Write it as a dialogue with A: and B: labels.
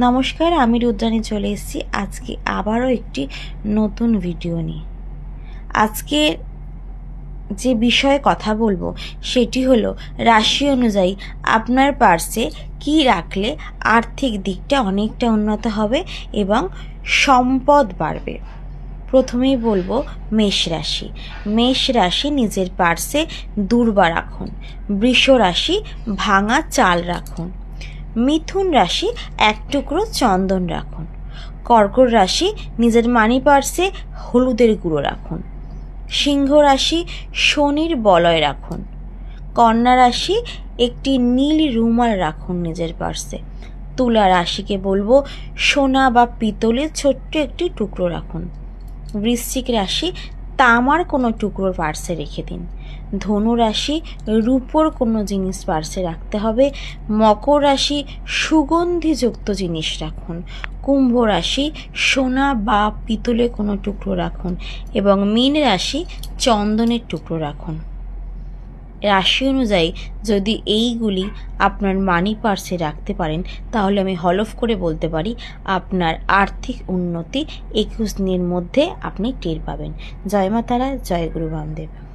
A: নমস্কার, আমি রুদ্রাণী চলে এসেছি আজকে আবারও একটি নতুন ভিডিও নিয়ে। আজকে যে বিষয়ে কথা বলবো সেটি হলো রাশি অনুযায়ী আপনার পার্সে কি রাখলে আর্থিক দিকটা অনেকটা উন্নত হবে এবং সম্পদ বাড়বে। প্রথমেই বলবো মেষ রাশি। মেষ রাশি নিজের পার্সে দূর্বা রাখুন। বৃষ রাশি ভাঙা চাল রাখুন। মিথুন রাশি এক টুকরো চন্দন রাখুন। কর্কট রাশি নিজের মানি পার্সে হলুদের গুঁড়ো রাখুন। সিংহ রাশি শনির বলয় রাখুন। কন্যা রাশি একটি নীল রুমাল রাখুন নিজের পার্সে। তুলা রাশিকে বলবো সোনা বা পিতলের ছোট্ট একটি টুকরো রাখুন। বৃশ্চিক রাশি তামার কোনো টুকরোর পার্সে রেখে দিন। ধনু রাশি রূপোর কোনো জিনিস পার্সে রাখতে হবে। মকর রাশি সুগন্ধিযুক্ত জিনিস রাখুন। কুম্ভ রাশি সোনা বা পিতলের কোনো টুকরো রাখুন এবং মীন রাশি চন্দনের টুকরো রাখুন। রাশি অনুযায়ী যদি এইগুলি আপনার মানি পার্সে রাখতে পারেন তাহলে আমি হলফ করে বলতে পারি আপনার আর্থিক উন্নতি 21 দিনের মধ্যে আপনি টের পাবেন। জয় মা তারা, জয় গুরু বামদেব।